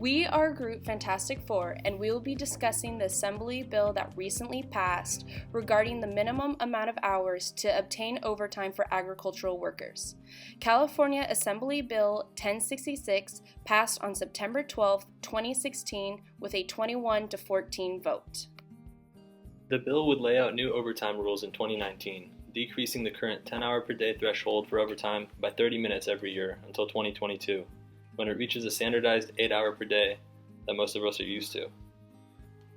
We are Group Fantastic Four, and we will be discussing the Assembly bill that recently passed regarding the minimum amount of hours to obtain overtime for agricultural workers. California Assembly Bill 1066 passed on September 12, 2016 with a 21-14 vote. The bill would lay out new overtime rules in 2019, decreasing the current 10-hour per day threshold for overtime by 30 minutes every year until 2022, when it reaches a standardized 8-hour per day that most of us are used to.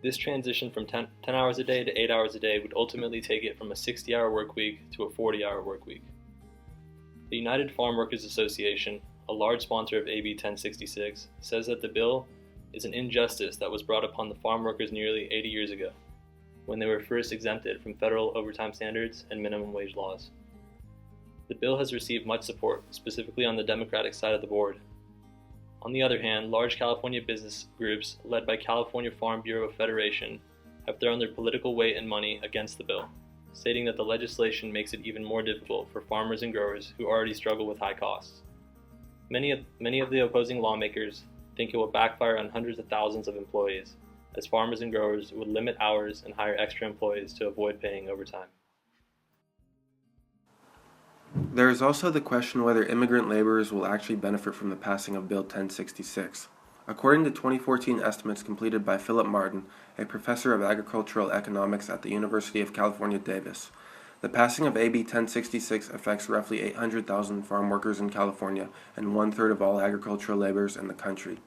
This transition from 10 hours a day to 8 hours a day would ultimately take it from a 60-hour work week to a 40-hour work week. The United Farm Workers Association, a large sponsor of AB 1066, says that the bill is an injustice that was brought upon the farm workers nearly 80 years ago, when they were first exempted from federal overtime standards and minimum wage laws. The bill has received much support, specifically on the Democratic side of the board. On the other hand, large California business groups, led by California Farm Bureau Federation, have thrown their political weight and money against the bill, stating that the legislation makes it even more difficult for farmers and growers who already struggle with high costs. Many of the opposing lawmakers think it will backfire on hundreds of thousands of employees, as farmers and growers would limit hours and hire extra employees to avoid paying overtime. There is also the question whether immigrant laborers will actually benefit from the passing of Bill 1066. According to 2014 estimates completed by Philip Martin, a professor of agricultural economics at the University of California, Davis, the passing of AB 1066 affects roughly 800,000 farm workers in California and one-third of all agricultural laborers in the country.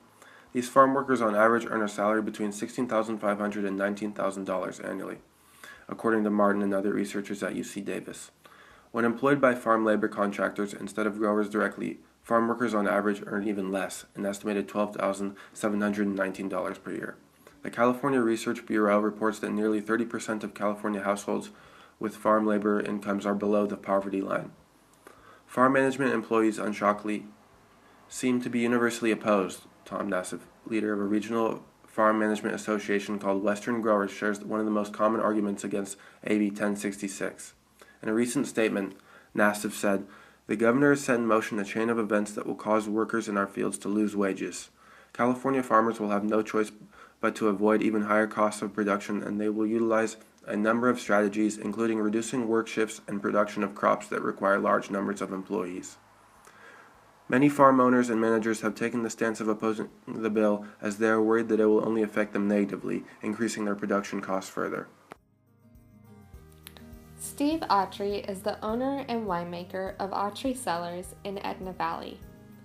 These farm workers on average earn a salary between $16,500 and $19,000 annually, according to Martin and other researchers at UC Davis. When employed by farm labor contractors instead of growers directly, farm workers on average earn even less, an estimated $12,719 per year. The California Research Bureau reports that nearly 30% of California households with farm labor incomes are below the poverty line. Farm management employees, unshockingly, seem to be universally opposed. Tom Nassif, leader of a regional farm management association called Western Growers, shares one of the most common arguments against AB 1066. In a recent statement, Nassif said, "The governor has set in motion a chain of events that will cause workers in our fields to lose wages. California farmers will have no choice but to avoid even higher costs of production, and they will utilize a number of strategies, including reducing work shifts and production of crops that require large numbers of employees." Many farm owners and managers have taken the stance of opposing the bill as they are worried that it will only affect them negatively, increasing their production costs further. Steve Autry is the owner and winemaker of Autry Cellars in Edna Valley.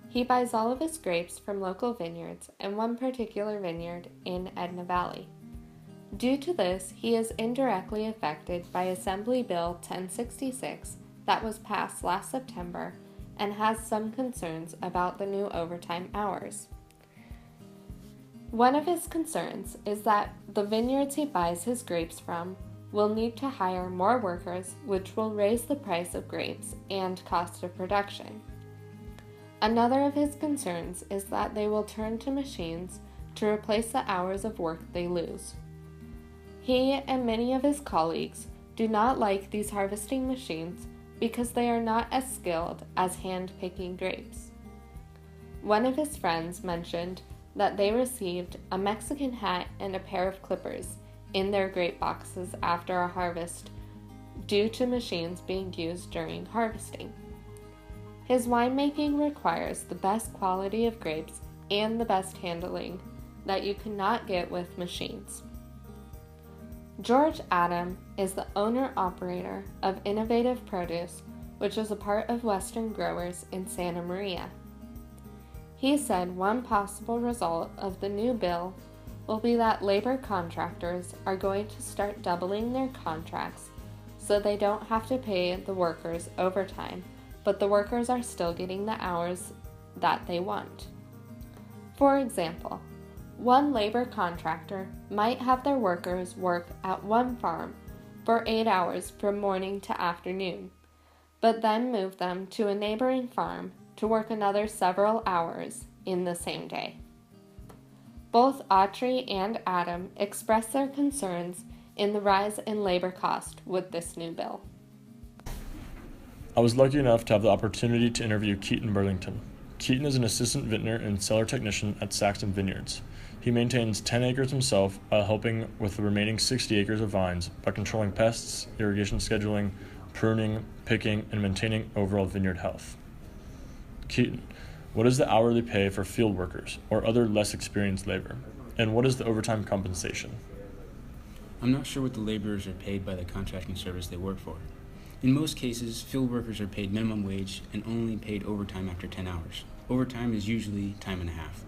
He buys all of his grapes from local vineyards and one particular vineyard in Edna Valley. Due to this, he is indirectly affected by Assembly Bill 1066 that was passed last September and has some concerns about the new overtime hours. One of his concerns is that the vineyards he buys his grapes from will need to hire more workers, which will raise the price of grapes and cost of production. Another of his concerns is that they will turn to machines to replace the hours of work they lose. He and many of his colleagues do not like these harvesting machines because they are not as skilled as hand-picking grapes. One of his friends mentioned that they received a Mexican hat and a pair of clippers in their grape boxes after a harvest due to machines being used during harvesting. His winemaking requires the best quality of grapes and the best handling that you cannot get with machines. George Adam is the owner-operator of Innovative Produce, which is a part of Western Growers in Santa Maria. He said one possible result of the new bill will be that labor contractors are going to start doubling their contracts so they don't have to pay the workers overtime, but the workers are still getting the hours that they want. For example, one labor contractor might have their workers work at one farm for 8 hours from morning to afternoon, but then move them to a neighboring farm to work another several hours in the same day. Both Autry and Adam expressed their concerns in the rise in labor cost with this new bill. I was lucky enough to have the opportunity to interview Keaton Burlington. Keaton is an assistant vintner and cellar technician at Saxton Vineyards. He maintains 10 acres himself while helping with the remaining 60 acres of vines by controlling pests, irrigation scheduling, pruning, picking, and maintaining overall vineyard health. Keaton, what is the hourly pay for field workers or other less experienced labor? And what is the overtime compensation? I'm not sure what the laborers are paid by the contracting service they work for. In most cases, field workers are paid minimum wage and only paid overtime after 10 hours. Overtime is usually time and a half.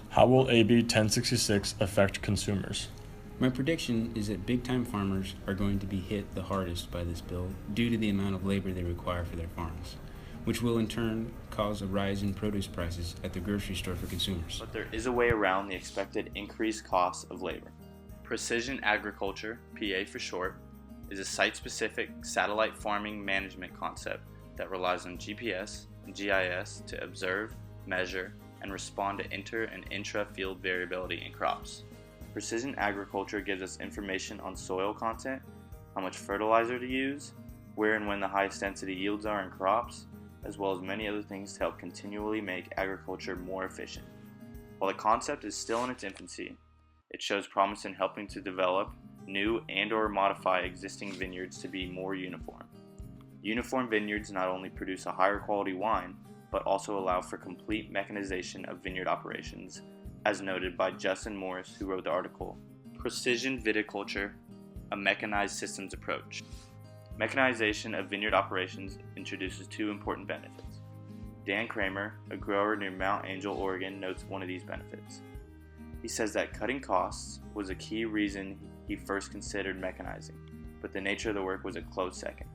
How will AB 1066 affect consumers? My prediction is that big-time farmers are going to be hit the hardest by this bill due to the amount of labor they require for their farms, which will in turn cause a rise in produce prices at the grocery store for consumers. But there is a way around the expected increased costs of labor. Precision agriculture, PA for short, is a site-specific satellite farming management concept that relies on GPS and GIS to observe, measure, and respond to inter and intra-field variability in crops. Precision agriculture gives us information on soil content, how much fertilizer to use, where and when the highest density yields are in crops, as well as many other things to help continually make agriculture more efficient. While the concept is still in its infancy, it shows promise in helping to develop new and/or modify existing vineyards to be more uniform. Uniform vineyards not only produce a higher quality wine, but also allow for complete mechanization of vineyard operations, as noted by Justin Morris, who wrote the article, Precision Viticulture, a Mechanized Systems Approach. Mechanization of vineyard operations introduces two important benefits. Dan Kramer, a grower near Mount Angel, Oregon, notes one of these benefits. He says that cutting costs was a key reason he first considered mechanizing, but the nature of the work was a close second.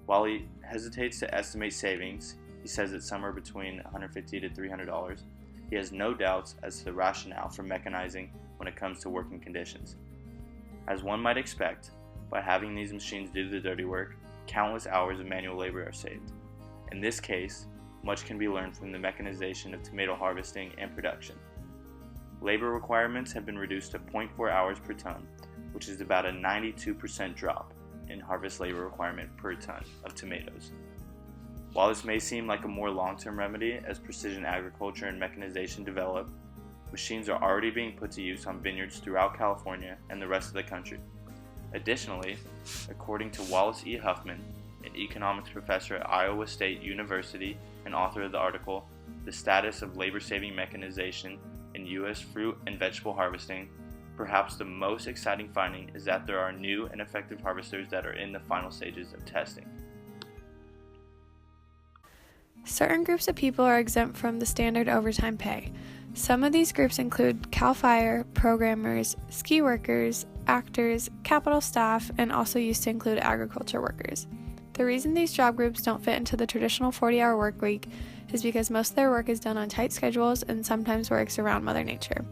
While he hesitates to estimate savings, he says that somewhere between $150 to $300, he has no doubts as to the rationale for mechanizing when it comes to working conditions. As one might expect, by having these machines do the dirty work, countless hours of manual labor are saved. In this case, much can be learned from the mechanization of tomato harvesting and production. Labor requirements have been reduced to 0.4 hours per ton, which is about a 92% drop in harvest labor requirement per ton of tomatoes. While this may seem like a more long-term remedy as precision agriculture and mechanization develop, machines are already being put to use on vineyards throughout California and the rest of the country. Additionally, according to Wallace E. Huffman, an economics professor at Iowa State University and author of the article, The Status of Labor-Saving Mechanization in U.S. Fruit and Vegetable Harvesting, perhaps the most exciting finding is that there are new and effective harvesters that are in the final stages of testing. Certain groups of people are exempt from the standard overtime pay. Some of these groups include CAL FIRE, programmers, ski workers, actors, capital staff, and also used to include agriculture workers. The reason these job groups don't fit into the traditional 40-hour work week is because most of their work is done on tight schedules and sometimes works around Mother Nature.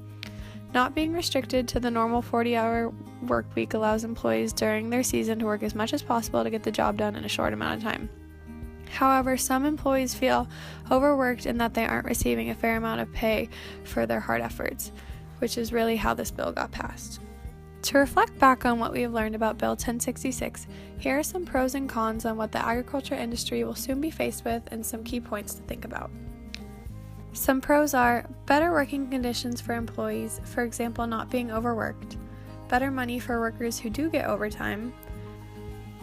Not being restricted to the normal 40-hour work week allows employees during their season to work as much as possible to get the job done in a short amount of time. However, some employees feel overworked and that they aren't receiving a fair amount of pay for their hard efforts, which is really how this bill got passed. To reflect back on what we have learned about Bill 1066, here are some pros and cons on what the agriculture industry will soon be faced with and some key points to think about. Some pros are better working conditions for employees, for example, not being overworked, better money for workers who do get overtime,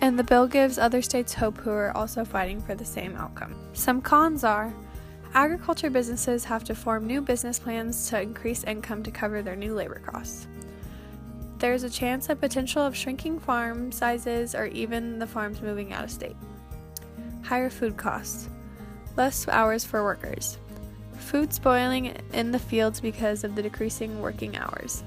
and the bill gives other states hope who are also fighting for the same outcome. Some cons are agriculture businesses have to form new business plans to increase income to cover their new labor costs. There's a chance and potential of shrinking farm sizes or even the farms moving out of state. Higher food costs, less hours for workers, food spoiling in the fields because of the decreasing working hours,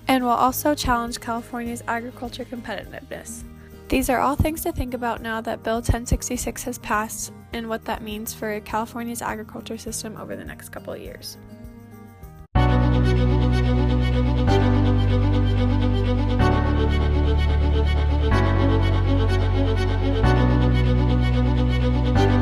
and will also challenge California's agriculture competitiveness. These are all things to think about now that Bill 1066 has passed and what that means for California's agriculture system over the next couple of years.